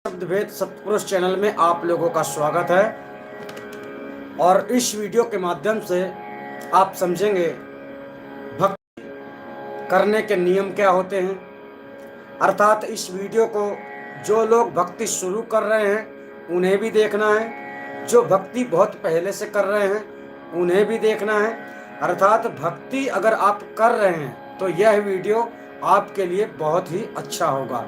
शब्द भेद सत्पुरुष चैनल में आप लोगों का स्वागत है। और इस वीडियो के माध्यम से आप समझेंगे भक्ति करने के नियम क्या होते हैं। अर्थात इस वीडियो को जो लोग भक्ति शुरू कर रहे हैं उन्हें भी देखना है, जो भक्ति बहुत पहले से कर रहे हैं उन्हें भी देखना है। अर्थात भक्ति अगर आप कर रहे हैं तो यह वीडियो आपके लिए बहुत ही अच्छा होगा।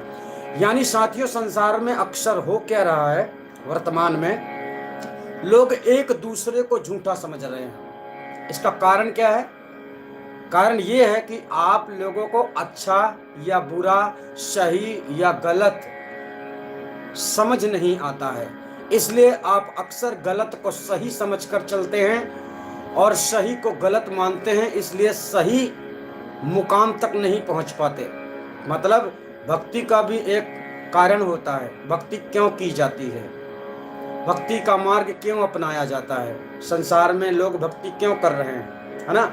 यानी साथियों, संसार में अक्सर हो क्या रहा है, वर्तमान में लोग एक दूसरे को झूठा समझ रहे हैं। इसका कारण क्या है? कारण ये है कि आप लोगों को अच्छा या बुरा, सही या गलत समझ नहीं आता है, इसलिए आप अक्सर गलत को सही समझकर चलते हैं और सही को गलत मानते हैं, इसलिए सही मुकाम तक नहीं पहुंच पाते। मतलब भक्ति का भी एक कारण होता है, भक्ति क्यों की जाती है, भक्ति का मार्ग क्यों अपनाया जाता है, संसार में लोग भक्ति क्यों कर रहे हैं, है ना।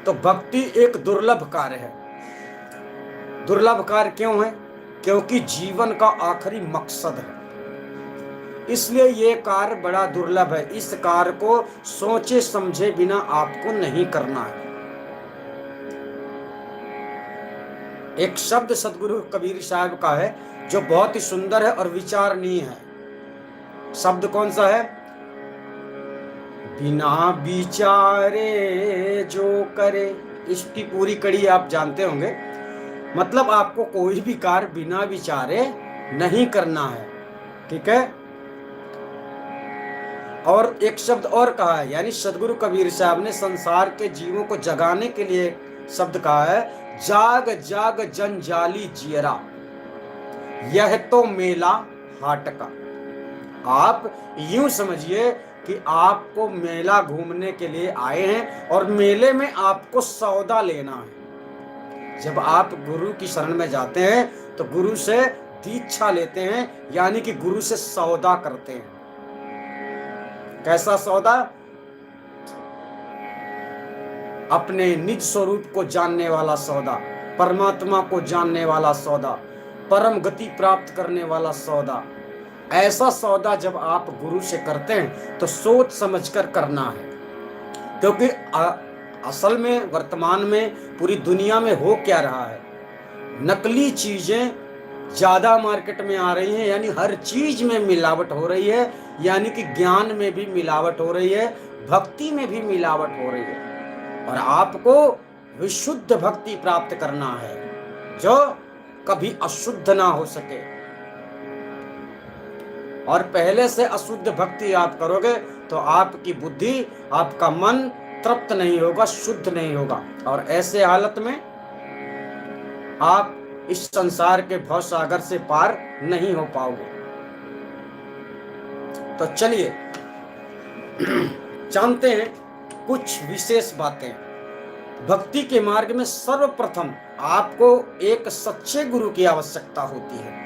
तो भक्ति एक दुर्लभ कार्य है। दुर्लभ कार्य क्यों है? क्योंकि जीवन का आखिरी मकसद है, इसलिए ये कार्य बड़ा दुर्लभ है। इस कार्य को सोचे समझे बिना आपको नहीं करना है। एक शब्द सदगुरु कबीर साहब का है जो बहुत ही सुंदर है और विचारणीय है। शब्द कौन सा है? बिना विचारे जो करे। इसकी पूरी कड़ी आप जानते होंगे। मतलब आपको कोई भी कार्य बिना विचारे नहीं करना है, ठीक है। और एक शब्द और कहा है, यानी सदगुरु कबीर साहब ने संसार के जीवों को जगाने के लिए शब्द कहा है, जाग जाग जंजाली जियरा, यह तो मेला हाट का। आप यूं समझिए कि आपको मेला घूमने के लिए आए हैं और मेले में आपको सौदा लेना है। जब आप गुरु की शरण में जाते हैं तो गुरु से दीक्षा लेते हैं, यानी कि गुरु से सौदा करते हैं। कैसा सौदा? अपने निज स्वरूप को जानने वाला सौदा, परमात्मा को जानने वाला सौदा, परम गति प्राप्त करने वाला सौदा। ऐसा सौदा जब आप गुरु से करते हैं तो सोच समझकर करना है, क्योंकि असल में वर्तमान में पूरी दुनिया में हो क्या रहा है, नकली चीजें ज्यादा मार्केट में आ रही हैं, यानी हर चीज में मिलावट हो रही है, यानी कि ज्ञान में भी मिलावट हो रही है, भक्ति में भी मिलावट हो रही है। और आपको विशुद्ध भक्ति प्राप्त करना है जो कभी अशुद्ध ना हो सके। और पहले से अशुद्ध भक्ति आप करोगे तो आपकी बुद्धि, आपका मन तृप्त नहीं होगा, शुद्ध नहीं होगा, और ऐसे हालत में आप इस संसार के भव सागर से पार नहीं हो पाओगे। तो चलिए जानते हैं कुछ विशेष बातें। भक्ति के मार्ग में सर्वप्रथम आपको एक सच्चे गुरु की आवश्यकता होती है।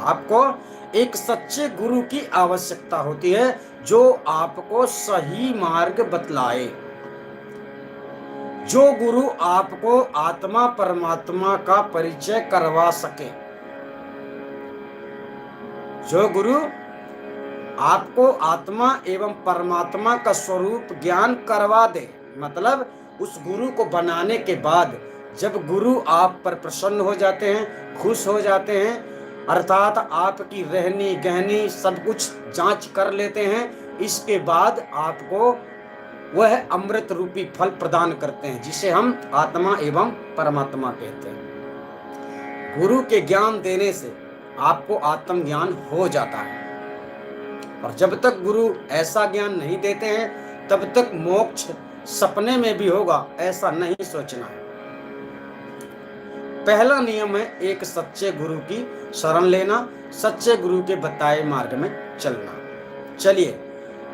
आपको एक सच्चे गुरु की आवश्यकता होती है जो आपको सही मार्ग बतलाए, जो गुरु आपको आत्मा परमात्मा का परिचय करवा सके, जो गुरु आपको आत्मा एवं परमात्मा का स्वरूप ज्ञान करवा दे। मतलब उस गुरु को बनाने के बाद जब गुरु आप पर प्रसन्न हो जाते हैं, खुश हो जाते हैं, अर्थात आपकी रहनी गहनी सब कुछ जांच कर लेते हैं, इसके बाद आपको वह अमृत रूपी फल प्रदान करते हैं, जिसे हम आत्मा एवं परमात्मा कहते हैं। गुरु के ज्ञान देने से आपको आत्मज्ञान हो जाता है। और जब तक गुरु ऐसा ज्ञान नहीं देते हैं तब तक मोक्ष सपने में भी होगा, ऐसा नहीं सोचना है। पहला नियम है एक सच्चे गुरु की शरण लेना, सच्चे गुरु के बताए मार्ग में चलना। चलिए,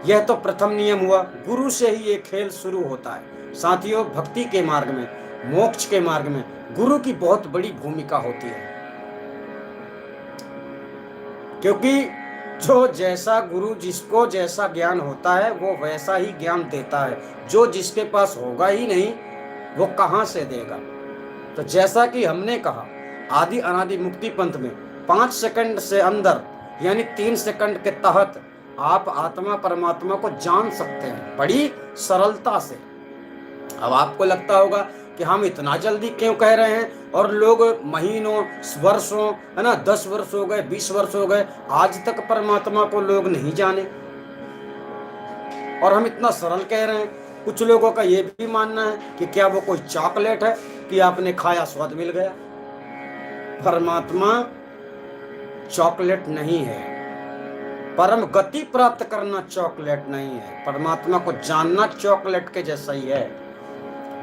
यह तो प्रथम नियम हुआ। गुरु से ही ये खेल शुरू होता है। साथियों, भक्ति के मार्ग में, मोक्ष के मार्ग में गुरु की बहुत बड़ी भूमिका होती है, क्योंकि जो जैसा गुरु, जिसको जैसा ज्ञान होता है वो वैसा ही ज्ञान देता है। जो जिसके पास होगा ही नहीं वो कहाँ से देगा। तो जैसा कि हमने कहा, आदि अनादि मुक्ति पंथ में 5 सेकंड से अंदर यानी 3 सेकंड के तहत आप आत्मा परमात्मा को जान सकते हैं बड़ी सरलता से। अब आपको लगता होगा कि हम इतना जल्दी क्यों कह रहे हैं, और लोग महीनों वर्षों, है ना, 10 वर्ष हो गए, 20 वर्ष हो गए, आज तक परमात्मा को लोग नहीं जाने, और हम इतना सरल कह रहे हैं। कुछ लोगों का ये भी मानना है कि क्या वो कोई चॉकलेट है कि आपने खाया स्वाद मिल गया। परमात्मा चॉकलेट नहीं है, परम गति प्राप्त करना चॉकलेट नहीं है, परमात्मा को जानना चॉकलेट के जैसा ही है।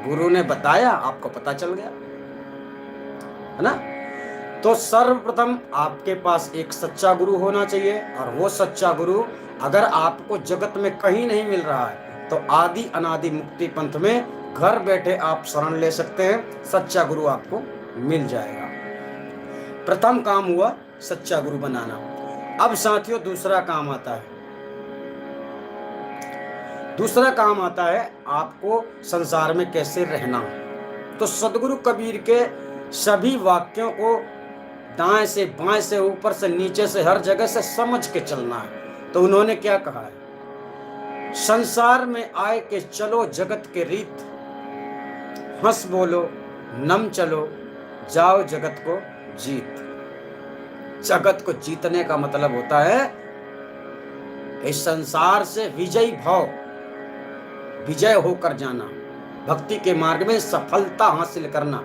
गुरु ने बताया, आपको पता चल गया, है ना। तो सर्वप्रथम आपके पास एक सच्चा गुरु होना चाहिए, और वो सच्चा गुरु अगर आपको जगत में कहीं नहीं मिल रहा है तो आदि अनादि मुक्ति पंथ में घर बैठे आप शरण ले सकते हैं, सच्चा गुरु आपको मिल जाएगा। प्रथम काम हुआ सच्चा गुरु बनाना। अब साथियों दूसरा काम आता है, दूसरा काम आता है आपको संसार में कैसे रहना। तो सदगुरु कबीर के सभी वाक्यों को दाएं से बाएं से ऊपर से नीचे से हर जगह से समझ के चलना है। तो उन्होंने क्या कहा है, संसार में आए के चलो जगत के रीत, हंस बोलो नम चलो जाओ जगत को जीत। जगत को जीतने का मतलब होता है इस संसार से विजयी भाव, विजय होकर जाना, भक्ति के मार्ग में सफलता हासिल करना,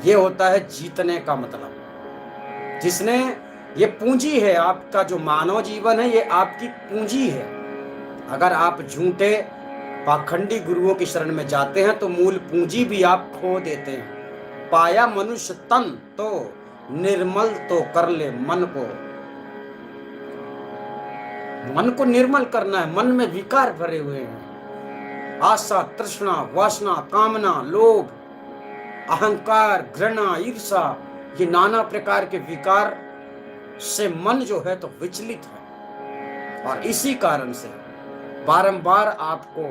ये होता है जीतने का मतलब। जिसने ये पूंजी है, आपका जो मानव जीवन है ये आपकी पूंजी है। अगर आप झूठे पाखंडी गुरुओं की शरण में जाते हैं तो मूल पूंजी भी आप खो देते हैं। पाया मनुष्य तन तो निर्मल तो कर ले मन को। मन को निर्मल करना है, मन में विकार भरे हुए हैं, आशा तृष्णा वासना कामना लोभ अहंकार घृणा ईर्षा, ये नाना प्रकार के विकार से मन जो है तो विचलित है, और इसी कारण से बारंबार आपको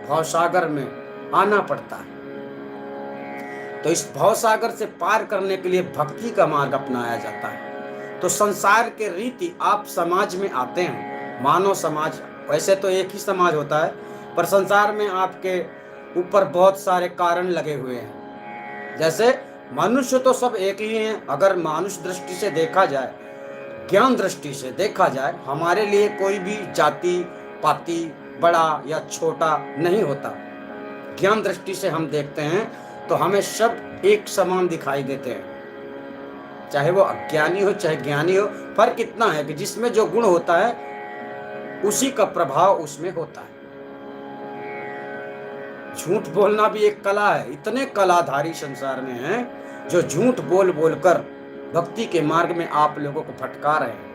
भवसागर में आना पड़ता है। तो इस भवसागर से पार करने के लिए भक्ति का मार्ग अपनाया जाता है। तो संसार के रीति आप समाज में आते हैं, मानव समाज, वैसे तो एक ही समाज होता है पर संसार में आपके ऊपर बहुत सारे कारण लगे हुए हैं। जैसे मनुष्य तो सब एक ही हैं, अगर मानुष दृष्टि से देखा जाए, ज्ञान दृष्टि से देखा जाए, हमारे लिए कोई भी जाति पाति बड़ा या छोटा नहीं होता। ज्ञान दृष्टि से हम देखते हैं तो हमें सब एक समान दिखाई देते हैं, चाहे वो अज्ञानी हो चाहे ज्ञानी हो। फर्क इतना है कि जिसमें जो गुण होता है उसी का प्रभाव उसमें होता है। झूठ बोलना भी एक कला है, इतने कलाधारी संसार में हैं जो झूठ बोल बोलकर भक्ति के मार्ग में आप लोगों को भटका रहे हैं।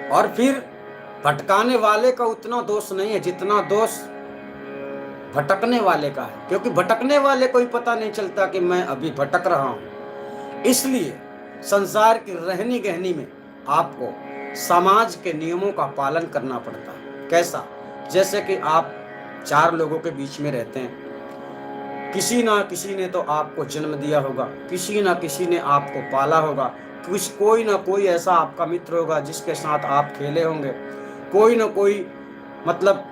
और फिर भटकाने वाले का उतना दोष नहीं है जितना दोष भटकने वाले का है, क्योंकि भटकने वाले को ही पता नहीं चलता कि मैं अभी भटक रहा हूं। इसलिए संसार की रहनी गहनी में आपको समाज के नियमों का पालन करना पड़ता है। कैसा? जैसे कि आप 4 लोगों के बीच में रहते हैं, किसी ना किसी ने तो आपको जन्म दिया होगा, किसी ना किसी ने आपको पाला होगा, कोई ना कोई ऐसा आपका मित्र होगा जिसके साथ आप खेले होंगे, कोई ना कोई, मतलब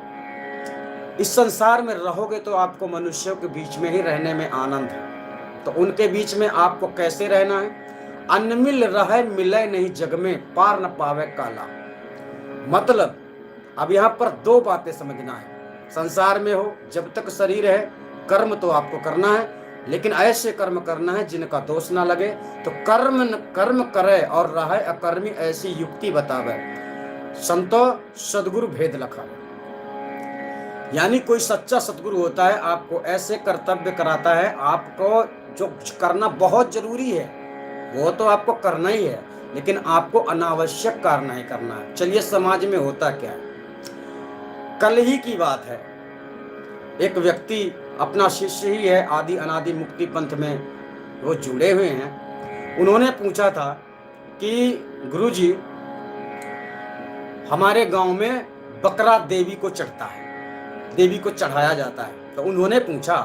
इस संसार में रहोगे तो आपको मनुष्यों के बीच में ही रहने में आनंद है। तो उनके बीच में आपको कैसे रहना है? अनमिल रहे मिले नहीं जग में, पार न पावे काला। मतलब अब यहाँ पर 2 बातें समझना है। संसार में हो, जब तक शरीर है, कर्म तो आपको करना है, लेकिन ऐसे कर्म करना है जिनका दोष ना लगे। तो कर्म करे और रहे अकर्मी, ऐसी युक्ति बतावे संतो सदगुरु भेद लखा। यानी कोई सच्चा सतगुरु होता है, आपको ऐसे कर्तव्य कराता है, आपको जो करना बहुत जरूरी है वो तो आपको करना ही है, लेकिन आपको अनावश्यक कार्य नहीं करना है। चलिए समाज में होता क्या है, कल ही की बात है, एक व्यक्ति अपना शिष्य ही है, आदि अनादि मुक्ति पंथ में वो जुड़े हुए हैं। उन्होंने पूछा था कि गुरुजी हमारे गांव में बकरा देवी को चढ़ता है, देवी को चढ़ाया जाता है, तो उन्होंने पूछा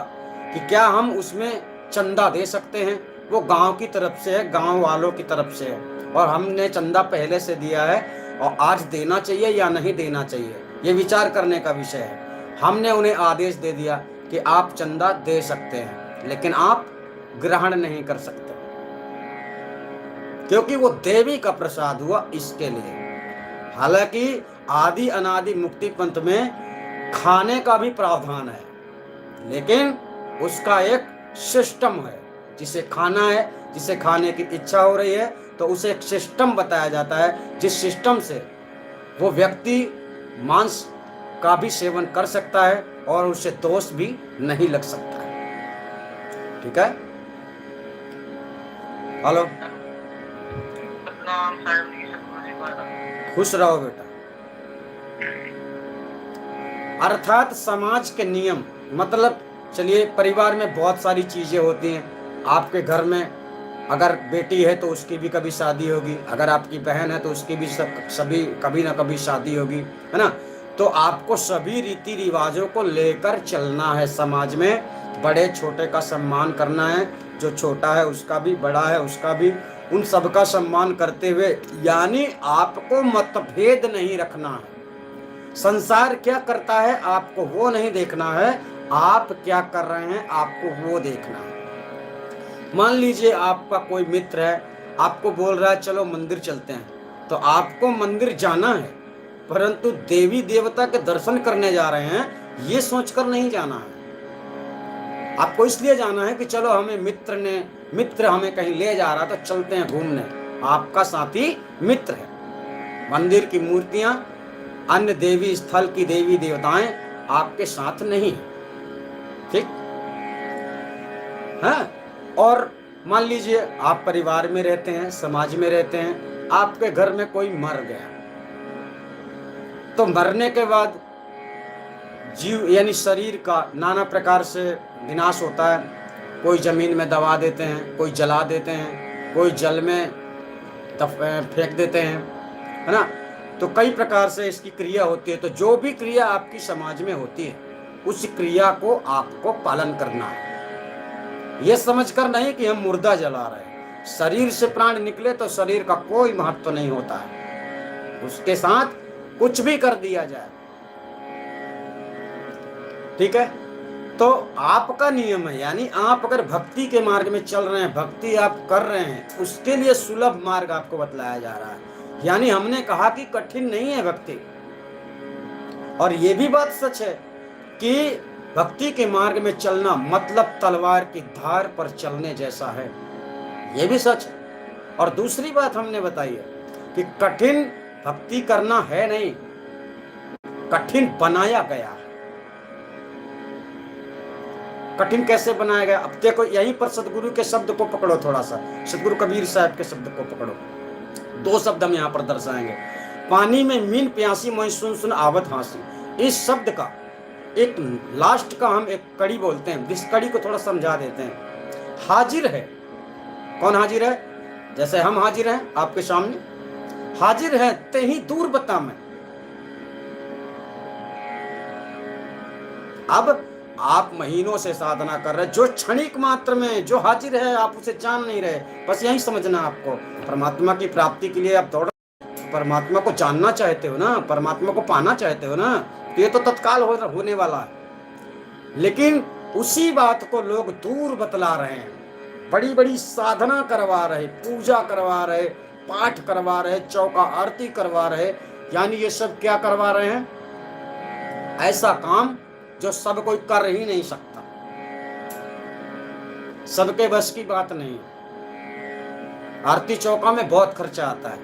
कि क्या हम उसमें चंदा दे सकते हैं, वो गांव की तरफ से है, गांव वालों की तरफ से है, और हमने चंदा पहले से दिया है और आज देना चाहिए या नहीं देना चाहिए, ये विचार करने का विषय है। हमने उन्हें आदेश दे दिया कि आप चंदा दे सकते हैं, लेकिन आप ग्रहण नहीं कर सकते, क्योंकि वो देवी का प्रसाद हुआ इसके लिए। हालांकि आदि अनादि मुक्ति पंथ में खाने का भी प्रावधान है, लेकिन उसका एक सिस्टम है। जिसे खाना है, जिसे खाने की इच्छा हो रही है, तो उसे एक सिस्टम बताया जाता है, जिस सिस्टम से वो व्यक्ति मांस का भी सेवन कर सकता है और उसे दोष भी नहीं लग सकता है। ठीक है, हेलो, खुश रहो बेटा। अर्थात समाज के नियम, मतलब चलिए परिवार में बहुत सारी चीजें होती हैं। आपके घर में अगर बेटी है तो उसकी भी कभी शादी होगी, अगर आपकी बहन है तो उसकी भी सभी कभी ना कभी शादी होगी, है ना। तो आपको सभी रीति रिवाजों को लेकर चलना है। समाज में बड़े छोटे का सम्मान करना है, जो छोटा है उसका भी, बड़ा है उसका भी, उन सबका सम्मान करते हुए, यानी आपको मतभेद नहीं रखना है। संसार क्या करता है आपको वो नहीं देखना है, आप क्या कर रहे हैं आपको वो देखना है। मान लीजिए आपका कोई मित्र है, आपको बोल रहा है चलो मंदिर चलते हैं, तो आपको मंदिर जाना है, परंतु देवी देवता के दर्शन करने जा रहे हैं ये सोचकर नहीं जाना है। आपको इसलिए जाना है कि चलो हमें मित्र हमें कहीं ले जा रहा तो चलते हैं घूमने। आपका साथी मित्र है। मंदिर की मूर्तियां, अन्य देवी स्थल की देवी देवताएं आपके साथ नहीं है। ठीक है। और मान लीजिए आप परिवार में रहते हैं, समाज में रहते हैं, आपके घर में कोई मर गया, तो मरने के बाद जीव यानी शरीर का नाना प्रकार से विनाश होता है। कोई जमीन में दबा देते हैं, कोई जला देते हैं, कोई जल में फेंक देते हैं, है ना। तो कई प्रकार से इसकी क्रिया होती है। तो जो भी क्रिया आपकी समाज में होती है उस क्रिया को आपको पालन करना है। यह समझकर नहीं कि हम मुर्दा जला रहे हैं। शरीर से प्राण निकले तो शरीर का कोई महत्व नहीं होता है, उसके साथ कुछ भी कर दिया जाए। ठीक है। तो आपका नियम है, यानी आप अगर भक्ति के मार्ग में चल रहे हैं, भक्ति आप कर रहे हैं, उसके लिए सुलभ मार्ग आपको बतलाया जा रहा है। यानी हमने कहा कि कठिन नहीं है भक्ति। और ये भी बात सच है कि भक्ति के मार्ग में चलना मतलब तलवार की धार पर चलने जैसा है, ये भी सच है। और दूसरी बात हमने बताई है कि कठिन भक्ति करना है नहीं, कठिन बनाया गया है। कठिन कैसे बनाया गया? अब देखो, यहीं पर सदगुरु के शब्द को पकड़ो, थोड़ा सा सदगुरु कबीर साहब के शब्द को पकड़ो। दो शब्द हम यहाँ पर दर्शाएंगे। पानी में मीन प्यासी मोहि सुन सुन आवत हांसी। इस शब्द का एक लास्ट का हम एक कड़ी बोलते हैं, इस कड़ी को थोड़ा समझा देते हैं। हाजिर है, कौन हाजिर है? जैसे हम हाजिर हैं आपके सामने, हाजिर है ते ही दूर बता मैं। अब आप महीनों से साधना कर रहे, जो क्षणिक मात्र में जो हाजिर है आप उसे जान नहीं रहे। बस यही समझना आपको। परमात्मा की प्राप्ति के लिए आप दौड़, परमात्मा को जानना चाहते हो ना, परमात्मा को पाना चाहते हो ना, तो ये तो तत्काल होने वाला है। लेकिन उसी बात को लोग दूर बतला रहे हैं, बड़ी बड़ी साधना करवा रहे, पूजा करवा रहे, पाठ करवा रहे, चौका आरती करवा रहे, यानी ये सब क्या करवा रहे हैं? ऐसा काम जो सब कोई कर ही नहीं सकता, सबके बस की बात नहीं। आरती चौका में बहुत खर्चा आता है,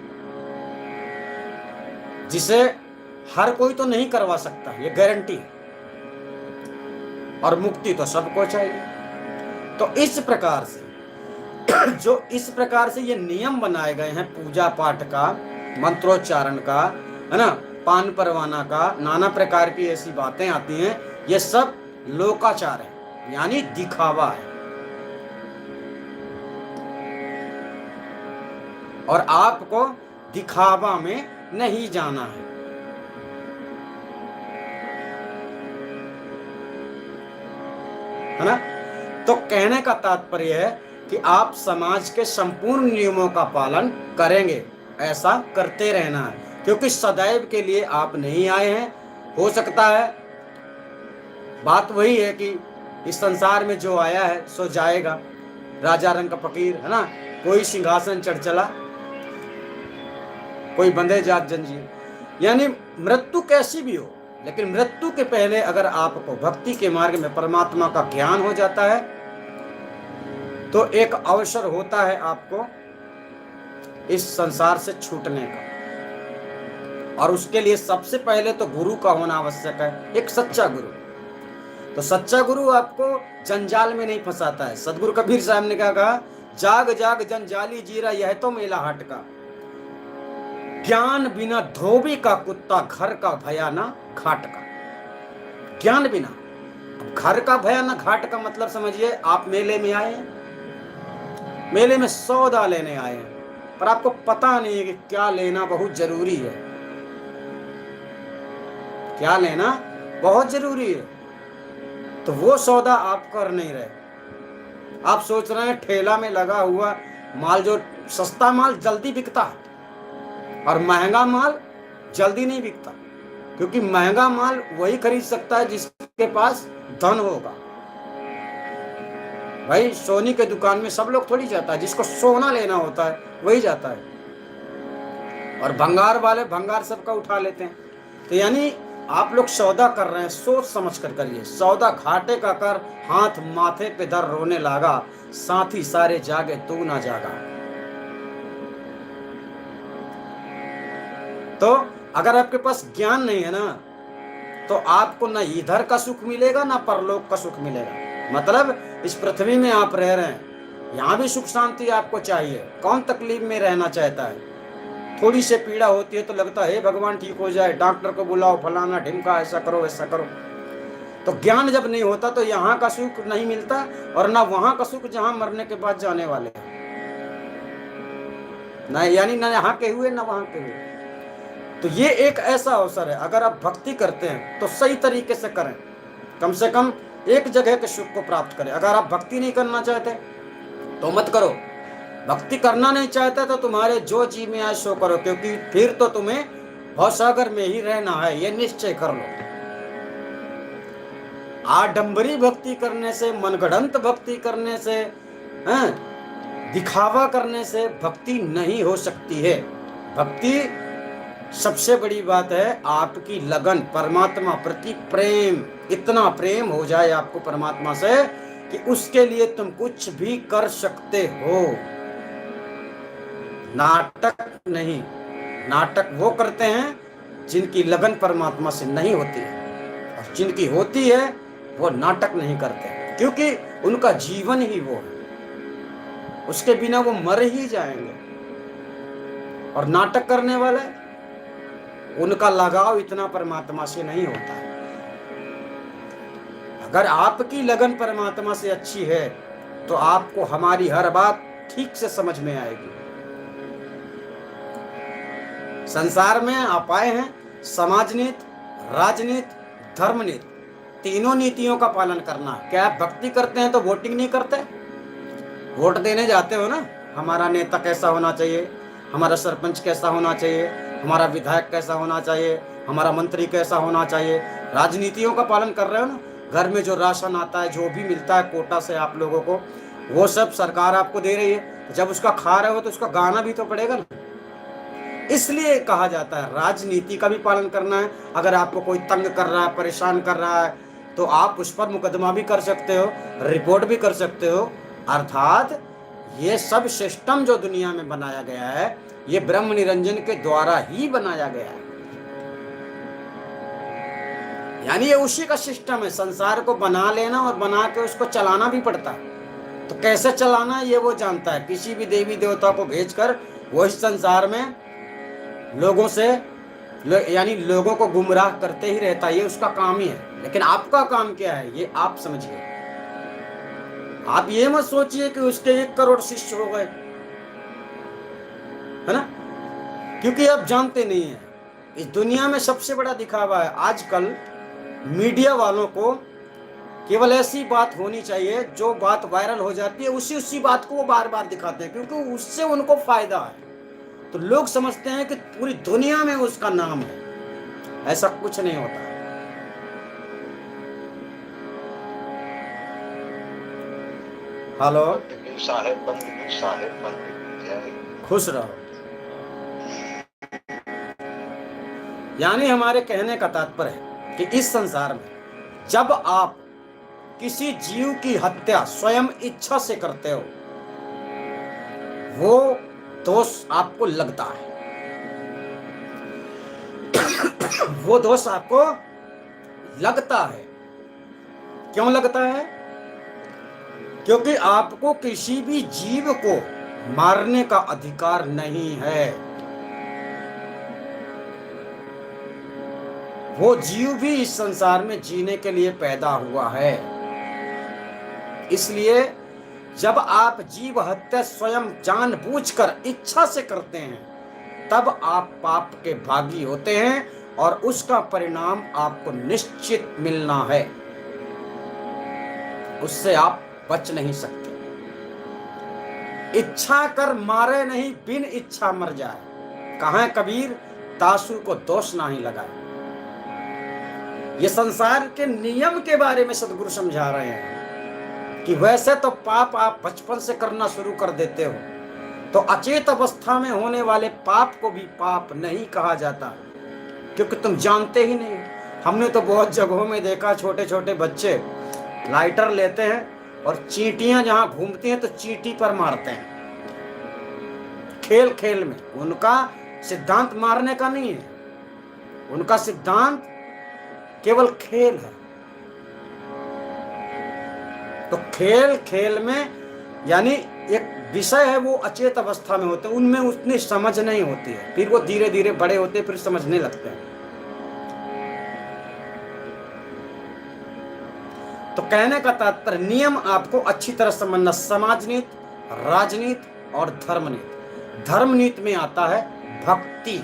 जिसे हर कोई तो नहीं करवा सकता, ये गारंटी है। और मुक्ति तो सबको चाहिए। तो इस प्रकार से जो इस प्रकार से ये नियम बनाए गए हैं पूजा पाठ का, मंत्रोच्चारण का, है ना, पान परवाना का, नाना प्रकार की ऐसी बातें आती हैं, ये सब लोकाचार है, यानी दिखावा है। और आपको दिखावा में नहीं जाना है ना। तो कहने का तात्पर्य है कि आप समाज के संपूर्ण नियमों का पालन करेंगे, ऐसा करते रहना है, क्योंकि सदैव के लिए आप नहीं आए हैं। हो सकता है, बात वही है कि इस संसार में जो आया है सो जाएगा, राजा रंग का फकीर है ना, कोई सिंहासन चढ़ चला, कोई बंधे जात जंजीर। यानी मृत्यु कैसी भी हो, लेकिन मृत्यु के पहले अगर आपको भक्ति के मार्ग में परमात्मा का ज्ञान हो जाता है तो एक अवसर होता है आपको इस संसार से छूटने का। और उसके लिए सबसे पहले तो गुरु का होना आवश्यक है, एक सच्चा गुरु। तो सच्चा गुरु आपको जंजाल में नहीं फंसाता है। सदगुरु कबीर साहब ने क्या कहा, जाग जाग जंजाली जीरा, यह तो मेला हाट का, ज्ञान बिना धोबी का कुत्ता, घर का भया ना घाट का। ज्ञान बिना, अब घर का भया ना घाट का मतलब समझिए, आप मेले में आए हैं, मेले में सौदा लेने आए हैं, पर आपको पता नहीं है कि क्या लेना बहुत जरूरी है, क्या लेना बहुत जरूरी है। तो वो सौदा आप कर नहीं रहे, आप सोच रहे हैं ठेला में लगा हुआ माल, जो सस्ता माल जल्दी बिकता है और महंगा माल जल्दी नहीं बिकता, क्योंकि महंगा माल वही खरीद सकता है जिसके पास धन होगा। भाई सोनी के दुकान में सब लोग थोड़ी जाता है, जिसको सोना लेना होता है वही जाता है, और भंगार वाले भंगार सबका उठा लेते हैं। तो यानी आप लोग सौदा कर रहे हैं, सोच समझ कर करिए। सौदा घाटे का कर, हाथ माथे पे धर रोने लगा, साथी सारे जागे तू ना जागा। तो अगर आपके पास ज्ञान नहीं है ना, तो आपको ना इधर का सुख मिलेगा ना परलोक का सुख मिलेगा। मतलब इस पृथ्वी में आप रह रहे हैं, यहाँ भी सुख शांति आपको चाहिए। कौन तकलीफ में रहना चाहता है? थोड़ी से पीड़ा होती है तो लगता है भगवान ठीक हो जाए, डॉक्टर को बुलाओ, फलाना ढिमका, ऐसा करो ऐसा करो। तो ज्ञान जब नहीं होता तो यहाँ का सुख नहीं मिलता, और ना वहां का सुख जहां मरने के बाद जाने वाले हैं। ना यानी ना यहाँ के हुए ना वहां के हुए। तो ये एक ऐसा अवसर है, अगर आप भक्ति करते हैं तो सही तरीके से करें, कम से कम एक जगह के सुख को प्राप्त करें। अगर आप भक्ति नहीं करना चाहते तो मत करो, भक्ति करना नहीं चाहता तो तुम्हारे जो जी में आए सो करो, क्योंकि फिर तो तुम्हें भवसागर में ही रहना है, ये निश्चय कर लो। आडंबरी भक्ति करने से, मनगढ़ंत भक्ति करने से, दिखावा करने से भक्ति नहीं हो सकती है। भक्ति सबसे बड़ी बात है आपकी लगन, परमात्मा प्रति प्रेम। इतना प्रेम हो जाए आपको परमात्मा से कि उसके लिए तुम कुछ भी कर सकते हो। नाटक नहीं, नाटक वो करते हैं जिनकी लगन परमात्मा से नहीं होती है, और जिनकी होती है वो नाटक नहीं करते, क्योंकि उनका जीवन ही वो है, उसके बिना वो मर ही जाएंगे। और नाटक करने वाले, उनका लगाव इतना परमात्मा से नहीं होता है। अगर आपकी लगन परमात्मा से अच्छी है तो आपको हमारी हर बात ठीक से समझ में आएगी। संसार में आप आए हैं समाजनीति, राजनीति, धर्मनीति, तीनों नीतियों का पालन करना। क्या आप भक्ति करते हैं तो वोटिंग नहीं करते? वोट देने जाते हो ना, हमारा नेता कैसा होना चाहिए, हमारा सरपंच कैसा होना चाहिए, हमारा विधायक कैसा होना चाहिए, हमारा मंत्री कैसा होना चाहिए। राजनीतियों का पालन कर रहे हो ना। घर में जो राशन आता है, जो भी मिलता है कोटा से आप लोगों को, वो सब सरकार आपको दे रही है। जब उसका खा रहे हो तो उसका गाना भी तो पड़ेगा ना। इसलिए कहा जाता है राजनीति का भी पालन करना है। अगर आपको कोई तंग कर रहा है, परेशान कर रहा है, तो आप उस पर मुकदमा भी कर सकते हो, रिपोर्ट भी कर सकते हो। अर्थात ये सब सिस्टम जो दुनिया में बनाया गया है, ये ब्रह्म निरंजन के द्वारा ही बनाया गया है। यानी ये उसी का सिस्टम है। संसार को बना लेना और बना के उसको चलाना भी पड़ता है। तो कैसे चलाना है ये वो जानता है। किसी भी देवी देवता को भेजकर वो इस संसार में लोगों से यानी लोगों को गुमराह करते ही रहता है, ये उसका काम ही है। लेकिन आपका काम क्या है ये आप समझिए। आप ये मत सोचिए कि उसके 1 करोड़ शिष्य हो गए, है ना, क्योंकि आप जानते नहीं हैं इस दुनिया में सबसे बड़ा दिखावा है आजकल मीडिया वालों को केवल ऐसी बात होनी चाहिए जो बात वायरल हो जाती है, उसी बात को वो बार बार दिखाते हैं, क्योंकि उससे उनको फायदा है। तो लोग समझते हैं कि पूरी दुनिया में उसका नाम है। ऐसा कुछ नहीं होता। हेलो, खुश रहो। यानी हमारे कहने का तात्पर्य है कि इस संसार में जब आप किसी जीव की हत्या स्वयं इच्छा से करते हो, वो दोष आपको लगता है। वो दोष आपको लगता है। क्यों लगता है? क्योंकि आपको किसी भी जीव को मारने का अधिकार नहीं है। वो जीव भी इस संसार में जीने के लिए पैदा हुआ है। इसलिए जब आप जीव हत्या स्वयं जानबूझकर इच्छा से करते हैं, तब आप पाप के भागी होते हैं और उसका परिणाम आपको निश्चित मिलना है। उससे आप बच नहीं सकते। इच्छा कर मारे नहीं, बिन इच्छा मर जाए। कहा कबीर, तासु को दोष नहीं लगाए। ये संसार के नियम के बारे में सदगुरु समझा रहे हैं कि वैसे तो पाप आप बचपन से करना शुरू कर देते हो, तो अचेत अवस्था में होने वाले पाप को भी पाप नहीं कहा जाता, क्योंकि तुम जानते ही नहीं। हमने तो बहुत जगहों में देखा, छोटे छोटे बच्चे लाइटर लेते हैं और चींटियां जहां घूमती हैं तो चींटी पर मारते हैं। खेल खेल में उनका सिद्धांत मारने का नहीं है, उनका सिद्धांत केवल खेल है। तो खेल खेल में यानी एक विषय है, वो अचेत अवस्था में होते हैं, उनमें उतनी समझ नहीं होती है। फिर वो धीरे धीरे बड़े होते हैं, फिर समझने लगते हैं। तो कहने का तात्पर्य, नियम आपको अच्छी तरह समझना। समाज नीति, राजनीति और धर्म नीति। धर्म नीति में आता है भक्ति,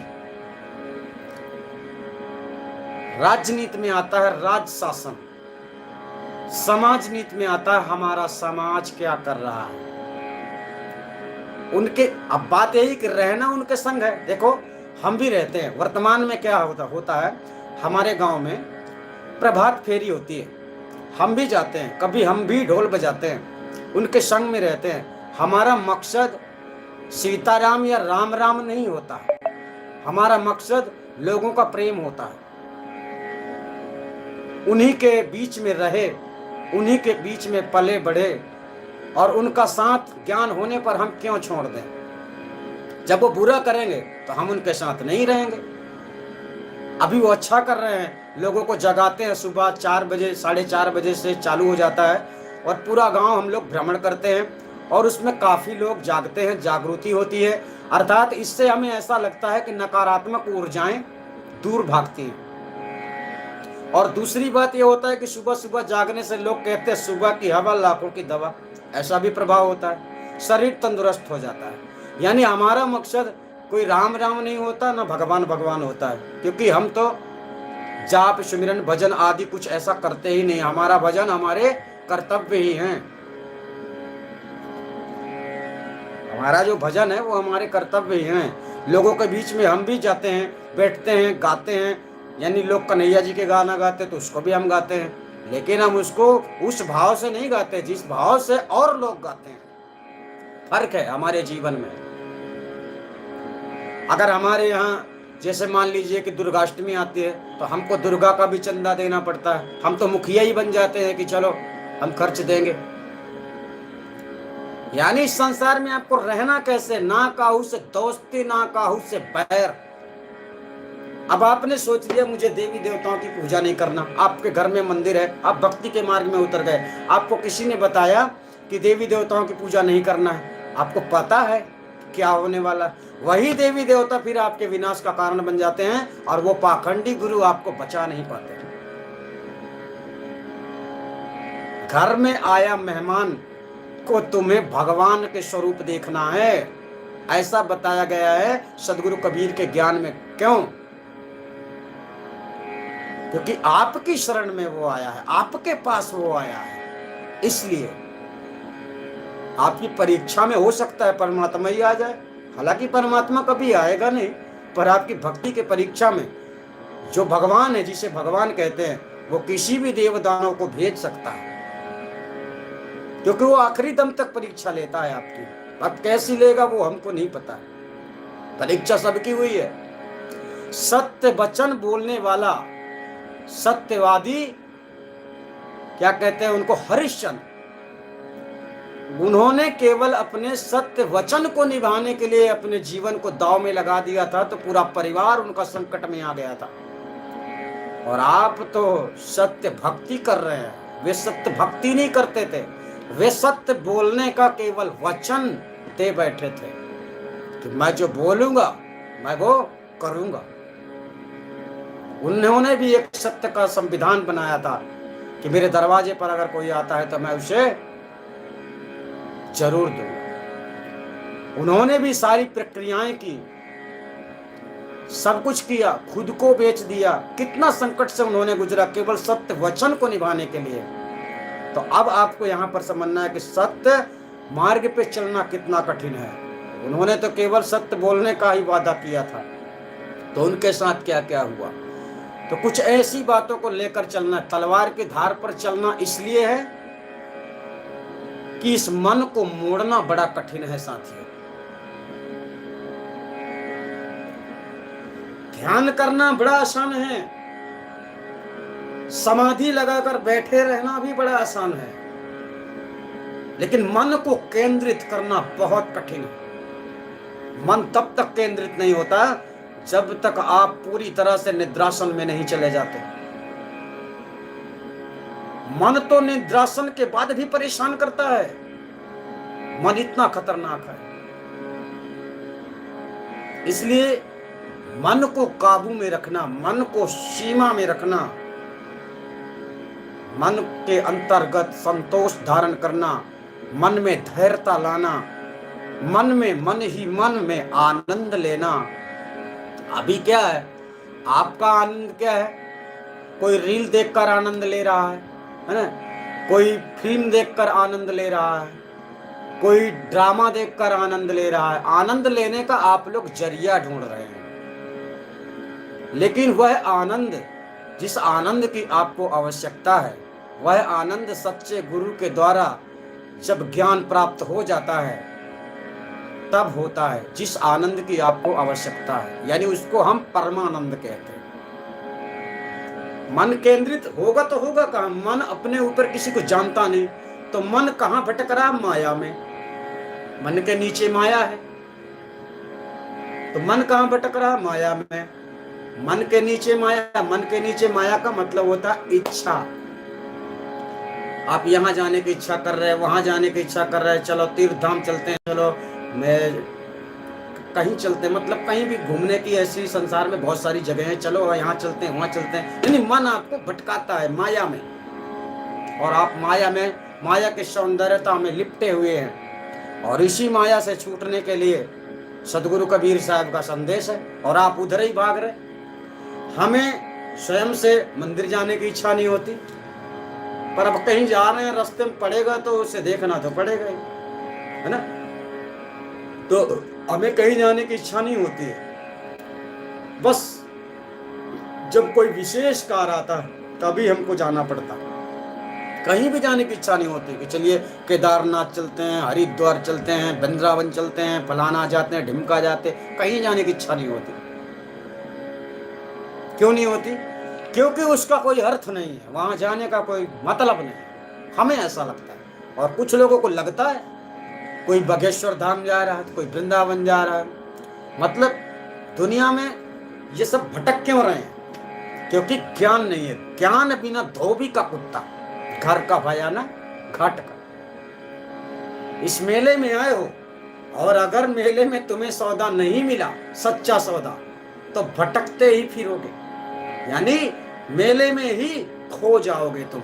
राजनीति में आता है राज शासन, समाज नीति में आता है हमारा समाज क्या कर रहा है। उनके अब बात यही कि रहना उनके संग है। देखो, हम भी रहते हैं। वर्तमान में क्या होता है, हमारे गांव में प्रभात फेरी होती है, हम भी जाते हैं, कभी हम भी ढोल बजाते हैं, उनके संग में रहते हैं। हमारा मकसद सीताराम या राम राम नहीं होता है, हमारा मकसद लोगों का प्रेम होता है। उन्हीं के बीच में रहे, उन्हीं के बीच में पले बढ़े, और उनका साथ ज्ञान होने पर हम क्यों छोड़ दें। जब वो बुरा करेंगे तो हम उनके साथ नहीं रहेंगे। अभी वो अच्छा कर रहे हैं, लोगों को जगाते हैं, सुबह 4 बजे 4:30 बजे से चालू हो जाता है और पूरा गांव हम लोग भ्रमण करते हैं, और उसमें काफ़ी लोग जागते हैं, जागृति होती है। अर्थात इससे हमें ऐसा लगता है कि नकारात्मक ऊर्जाएं दूर भागती हैं। और दूसरी बात ये होता है कि सुबह सुबह जागने से लोग कहते हैं सुबह की हवा लाखों की दवा, ऐसा भी प्रभाव होता है, शरीर तंदुरुस्त हो जाता है। यानी हमारा मकसद कोई राम राम नहीं होता, ना भगवान भगवान होता है, क्योंकि हम तो जाप सुमिरन भजन आदि कुछ ऐसा करते ही नहीं। हमारा भजन हमारे कर्तव्य ही हैं। हमारा जो भजन है वो हमारे कर्तव्य ही हैं। लोगों के बीच में हम भी जाते हैं, बैठते हैं, गाते हैं। यानी लोग कन्हैया जी के गाना गाते तो उसको भी हम गाते हैं, लेकिन हम उसको उस भाव से नहीं गाते जिस भाव से और लोग गाते हैं। फर्क है हमारे जीवन में। अगर हमारे यहाँ जैसे मान लीजिए कि दुर्गाष्टमी आती है तो हमको दुर्गा का भी चंदा देना पड़ता है, हम तो मुखिया ही बन जाते हैं कि चलो हम खर्च देंगे। यानी इस संसार में आपको रहना कैसे, ना काहू से दोस्ती ना काहू से बैर। अब आपने सोच लिया मुझे देवी देवताओं की पूजा नहीं करना, आपके घर में मंदिर है, आप भक्ति के मार्ग में उतर गए, आपको किसी ने बताया कि देवी देवताओं की पूजा नहीं करना है, आपको पता है क्या होने वाला। वही देवी देवता फिर आपके विनाश का कारण बन जाते हैं, और वो पाखंडी गुरु आपको बचा नहीं पाते। घर में आया मेहमान को तुम्हें भगवान के स्वरूप देखना है, ऐसा बताया गया है सदगुरु कबीर के ज्ञान में। क्यों? क्योंकि आपकी शरण में वो आया है, आपके पास वो आया है। इसलिए आपकी परीक्षा में हो सकता है परमात्मा ही आ जाए, हालांकि परमात्मा कभी आएगा नहीं, पर आपकी भक्ति के परीक्षा में जो भगवान है, जिसे भगवान कहते हैं, वो किसी भी देवदानव को भेज सकता है, क्योंकि वो आखिरी दम तक परीक्षा लेता है आपकी। अब कैसी लेगा वो हमको नहीं पता, परीक्षा सबकी हुई है। सत्य वचन बोलने वाला सत्यवादी, क्या कहते हैं उनको, हरिश्चंद्र, उन्होंने केवल अपने सत्य वचन को निभाने के लिए अपने जीवन को दांव में लगा दिया था, तो पूरा परिवार उनका संकट में आ गया था। और आप तो सत्य भक्ति कर रहे हैं, वे सत्य भक्ति नहीं करते थे, वे सत्य बोलने का केवल वचन दे बैठे थे कि मैं जो बोलूंगा मैं वो करूंगा। उन्होंने भी एक सत्य का संविधान बनाया था कि मेरे दरवाजे पर अगर कोई आता है तो मैं उसे जरूर दूंगा। उन्होंने भी सारी प्रक्रियाएं की, सब कुछ किया, खुद को बेच दिया, कितना संकट से उन्होंने गुजरा केवल सत्य वचन को निभाने के लिए। तो अब आपको यहाँ पर समझना है कि सत्य मार्ग पे चलना कितना कठिन है। उन्होंने तो केवल सत्य बोलने का ही वादा किया था, तो उनके साथ क्या क्या हुआ। तो कुछ ऐसी बातों को लेकर चलना, तलवार की धार पर चलना इसलिए है कि इस मन को मोड़ना बड़ा कठिन है साथियों। ध्यान करना बड़ा आसान है, समाधि लगाकर बैठे रहना भी बड़ा आसान है, लेकिन मन को केंद्रित करना बहुत कठिन है। मन तब तक केंद्रित नहीं होता जब तक आप पूरी तरह से निद्रासन में नहीं चले जाते। मन तो निद्रासन के बाद भी परेशान करता है, मन इतना खतरनाक है। इसलिए मन को काबू में रखना, मन को सीमा में रखना, मन के अंतर्गत संतोष धारण करना, मन में धैर्यता लाना, मन ही मन में आनंद लेना। अभी क्या है, आपका आनंद क्या है? कोई रील देखकर आनंद ले रहा है ना? कोई फिल्म देखकर आनंद ले रहा है, कोई ड्रामा देखकर आनंद ले रहा है। आनंद लेने का आप लोग जरिया ढूंढ रहे हैं, लेकिन वह आनंद, जिस आनंद की आपको आवश्यकता है, वह आनंद सच्चे गुरु के द्वारा जब ज्ञान प्राप्त हो जाता है तब होता है, जिस आनंद की आपको आवश्यकता है, यानी उसको हम परमानंद कहते हैं। मन केंद्रित होगा तो होगा कहाँ? मन अपने ऊपर किसी को जानता नहीं, तो मन कहाँ भटक रहा? माया में। मन के नीचे माया है, तो मन कहाँ भटक रहा? माया में। मन के नीचे माया, मन के नीचे माया का मतलब होता है इच्छा। आप यहाँ जाने की इच्छा कर रहे हैं, वहां जाने की इच्छा कर रहे हैं, चलो तीर्थ धाम चलते हैं, चलो मैं कहीं चलते हैं, मतलब कहीं भी घूमने की ऐसी संसार में बहुत सारी जगह हैं, चलो यहाँ चलते हैं, वहां चलते हैं। यानी मन आपको भटकाता है माया में, और आप माया में, माया के सौंदर्यता में लिपटे हुए हैं। और इसी माया से छूटने के लिए सदगुरु कबीर साहब का संदेश है, और आप उधर ही भाग रहे। हमें स्वयं से मंदिर जाने की इच्छा नहीं होती, पर अब कहीं जा रहे हैं, रास्ते में पड़ेगा तो उसे देखना तो पड़ेगा ही, है ना? तो हमें कहीं जाने की इच्छा नहीं होती है, बस जब कोई विशेष कार्य आता है तभी हमको जाना पड़ता। कहीं भी जाने की इच्छा नहीं होती कि चलिए केदारनाथ चलते हैं, हरिद्वार चलते हैं, वृंदावन चलते हैं, फलाना जाते हैं, ढिमका जाते, कहीं जाने की इच्छा नहीं होती। क्यों नहीं होती? क्योंकि उसका कोई अर्थ नहीं है, वहां जाने का कोई मतलब नहीं। हमें ऐसा लगता है, और कुछ लोगों को लगता है कोई बागेश्वर धाम जा रहा है, कोई वृंदावन जा रहा है। मतलब दुनिया में ये सब भटक क्यों रहे हैं? क्योंकि ज्ञान नहीं है। ज्ञान बिना धोबी का कुत्ता, घर का भया ना घाट का। इस मेले में आए हो, और अगर मेले में तुम्हें सौदा नहीं मिला, सच्चा सौदा, तो भटकते ही फिरोगे, यानी मेले में ही खो जाओगे तुम।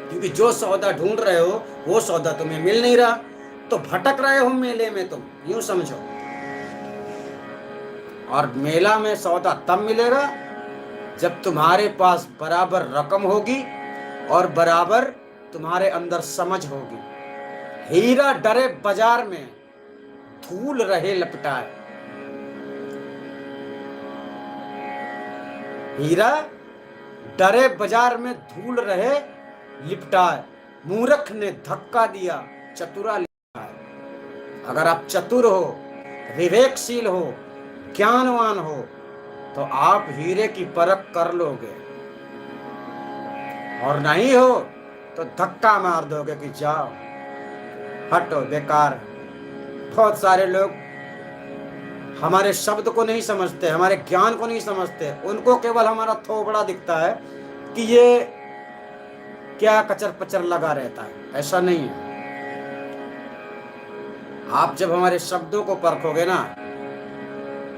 क्योंकि जो सौदा ढूंढ रहे हो वो सौदा तुम्हें मिल नहीं रहा, तो भटक रहे हो मेले में तुम, यूं समझो। और मेला में सौदा तब मिलेगा जब तुम्हारे पास बराबर रकम होगी और बराबर तुम्हारे अंदर समझ होगी। हीरा डरे बाजार में, धूल रहे लपटाए। हीरा डरे बाजार में, धूल रहे लिपटाए। मूर्ख ने धक्का दिया, चतुरा लिपटाए। अगर आप चतुर हो, विवेकशील हो, ज्ञानवान हो, तो आप हीरे की परख कर लोगे, और नहीं हो तो धक्का मार दोगे कि जाओ, हटो, बेकार। बहुत सारे लोग हमारे शब्द को नहीं समझते, हमारे ज्ञान को नहीं समझते। उनको केवल हमारा थोबड़ा दिखता है कि ये क्या कचर पचर लगा रहता है। ऐसा नहीं है। आप जब हमारे शब्दों को परखोगे ना,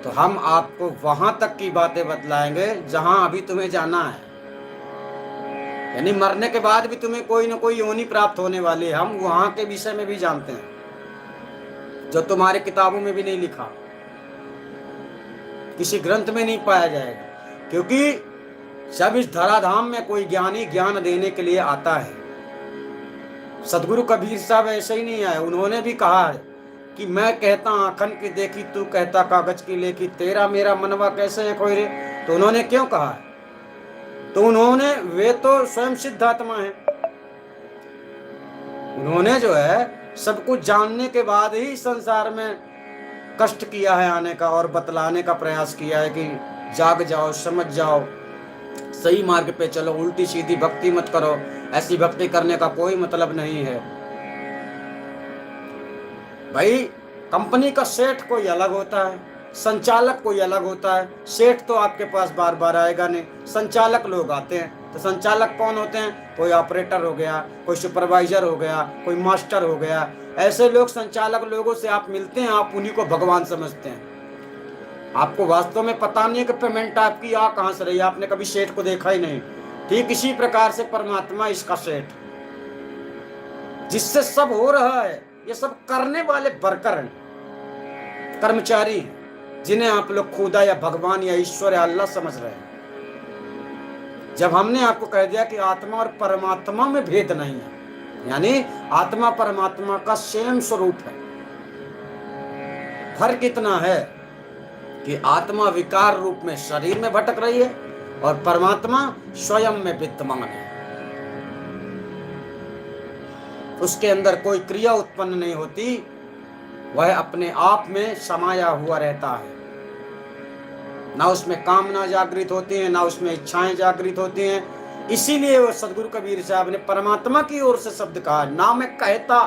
तो हम आपको वहां तक की बातें बतलाएंगे जहां अभी तुम्हें जाना है। यानी मरने के बाद भी तुम्हें कोई ना कोई योनि प्राप्त होने वाली है। हम वहां के विषय में भी जानते हैं, जो तुम्हारे किताबों में भी नहीं लिखा, किसी ग्रंथ में नहीं पाया जाएगा। क्योंकि जब इस धराधाम में कोई ज्ञानी ज्ञान देने के लिए आता है, सदगुरु कबीर साहब ऐसे ही नहीं आए। उन्होंने भी कहा है कि मैं कहता आखन की देखी, तू कहता कागज की लेखी, तेरा मेरा मनवा कैसे है कोई रे। तो उन्होंने क्यों कहा है? तो उन्होंने, वे तो स्वयं सिद्ध आत्मा है। उन्होंने जो है सब कुछ जानने के बाद ही संसार में कष्ट किया है आने का, और बतलाने का प्रयास किया है कि जाग जाओ, समझ जाओ, सही मार्ग पे चलो, उल्टी सीधी भक्ति मत करो। ऐसी भक्ति करने का कोई मतलब नहीं है। भाई, कंपनी का सेठ कोई अलग होता है, संचालक कोई अलग होता है। सेठ तो आपके पास बार बार आएगा नहीं, संचालक लोग आते हैं। तो संचालक कौन होते हैं? कोई ऑपरेटर हो गया, कोई सुपरवाइजर हो गया, कोई मास्टर हो गया। ऐसे लोग, संचालक लोगों से आप मिलते हैं, आप उन्हीं को भगवान समझते हैं। आपको वास्तव में पता नहीं है कि पेमेंट आपकी आ कहां से रही, आपने कभी सेठ को देखा ही नहीं। ठीक इसी प्रकार से परमात्मा इसका सेठ, जिससे सब हो रहा है। ये सब करने वाले वर्कर हैं, कर्मचारी हैं, जिन्हें आप लोग खुदा या भगवान या ईश्वर या अल्लाह समझ रहे हैं। जब हमने आपको कह दिया कि आत्मा और परमात्मा में भेद नहीं है, यानी आत्मा परमात्मा का सेम स्वरूप है। फर्क इतना है कि आत्मा विकार रूप में शरीर में भटक रही है और परमात्मा स्वयं में विद्यमान है। उसके अंदर कोई क्रिया उत्पन्न नहीं होती, वह अपने आप में समाया हुआ रहता है। ना उसमें कामना जागृत होती है, ना उसमें इच्छाएं जागृत होती हैं। इसीलिए वो सदगुरु कबीर साहब ने परमात्मा की ओर से शब्द कहा, ना मैं कहता,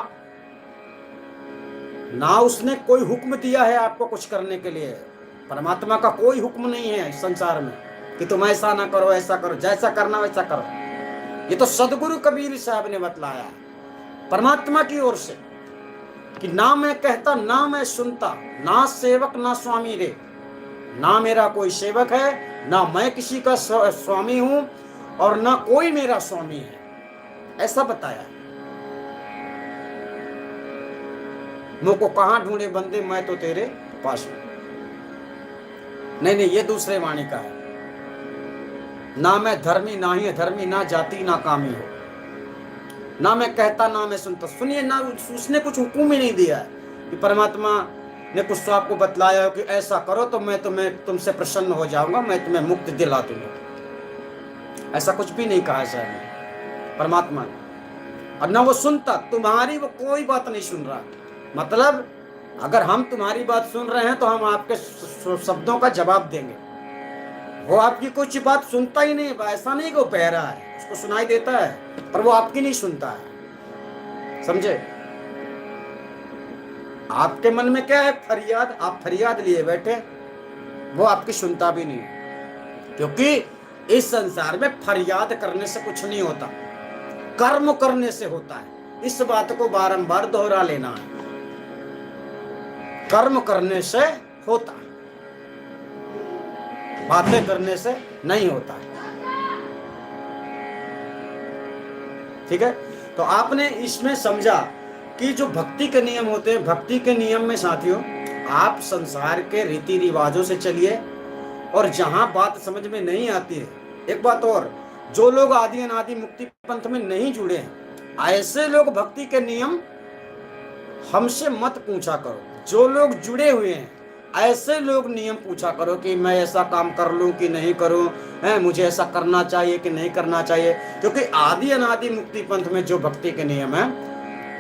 ना उसने कोई हुक्म दिया है आपको कुछ करने के लिए। परमात्मा का कोई हुक्म नहीं है संसार में कि तुम ऐसा ना करो, ऐसा करो, जैसा करना वैसा करो। ये तो सदगुरु कबीर साहब ने बतलाया परमात्मा की ओर से कि ना मैं कहता, ना मैं सुनता, ना सेवक ना स्वामी रे। ना मेरा कोई सेवक है, ना मैं किसी का स्वामी हूं, और ना कोई मेरा स्वामी है, ऐसा बताया। मुझ को कहां ढूंढे बंदे, मैं तो तेरे पास हूं। नहीं, ये दूसरे वाणी का है। ना मैं धर्मी, ना ही अधर्मी, ना जाति ना कामी हो। ना मैं कहता, ना मैं सुनता। सुनिए ना, उसने कुछ हुक्म ही नहीं दिया है कि परमात्मा ने कुछ तो आपको बतलाया हो कि ऐसा करो तो मैं तुमसे प्रसन्न हो जाऊंगा, मैं तुम्हें मुक्ति दिला दूंगा। ऐसा कुछ भी नहीं कहा है साहब परमात्मा ने। और ना वो सुनता, तुम्हारी वो कोई बात नहीं सुन रहा। मतलब अगर हम तुम्हारी बात सुन रहे हैं तो हम आपके शब्दों का जवाब देंगे। वो आपकी कुछ बात सुनता ही नहीं। ऐसा नहीं कि वो बहरा है, उसको सुनाई देता है, पर वो आपकी नहीं सुनता है। समझे? आपके मन में क्या है? फरियाद। आप फरियाद लिए बैठे, वो आपकी सुनता भी नहीं, क्योंकि इस संसार में फरियाद करने से कुछ नहीं होता, कर्म करने से होता है। इस बात को बारंबार दोहरा लेना है। कर्म करने से होता है, बातें करने से नहीं होता है। ठीक है? तो आपने इसमें समझा कि जो भक्ति के नियम होते हैं, भक्ति के नियम में साथियों, आप संसार के रीति रिवाजों से चलिए, और जहां बात समझ में नहीं आती है एक बात और, जो लोग आदि अनादि मुक्ति पंथ में नहीं जुड़े हैं, ऐसे लोग भक्ति के नियम हमसे मत पूछा करो। जो लोग जुड़े हुए हैं, ऐसे लोग नियम पूछा करो कि मैं ऐसा काम कर लूं कि नहीं करूं, है मुझे ऐसा करना चाहिए कि नहीं करना चाहिए। क्योंकि आदि अनादि मुक्ति पंथ में जो भक्ति के नियम है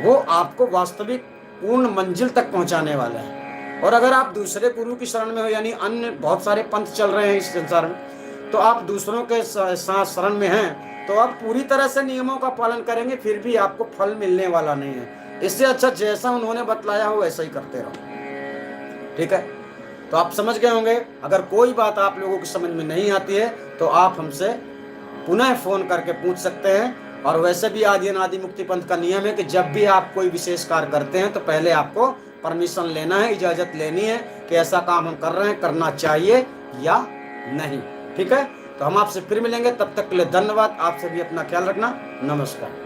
वो आपको वास्तविक पूर्ण मंजिल तक पहुंचाने वाले हैं। और अगर आप दूसरे गुरु की शरण में हो, यानी अन्य बहुत सारे पंथ चल रहे हैं इस संसार में, तो आप दूसरों के साथ शरण में हैं, तो आप पूरी तरह से नियमों का पालन करेंगे, फिर भी आपको फल मिलने वाला नहीं है। इससे अच्छा जैसा उन्होंने बतलाया हो वैसा ही करते रहो। ठीक है, तो आप समझ गए होंगे। अगर कोई बात आप लोगों की समझ में नहीं आती है तो आप हमसे पुनः फोन करके पूछ सकते हैं। और वैसे भी आदि अनादि मुक्ति पंथ का नियम है कि जब भी आप कोई विशेष कार्य करते हैं तो पहले आपको परमिशन लेना है, इजाजत लेनी है कि ऐसा काम हम कर रहे हैं, करना चाहिए या नहीं। ठीक है, तो हम आपसे फिर मिलेंगे, तब तक के लिए धन्यवाद। आप सभी अपना ख्याल रखना। नमस्कार।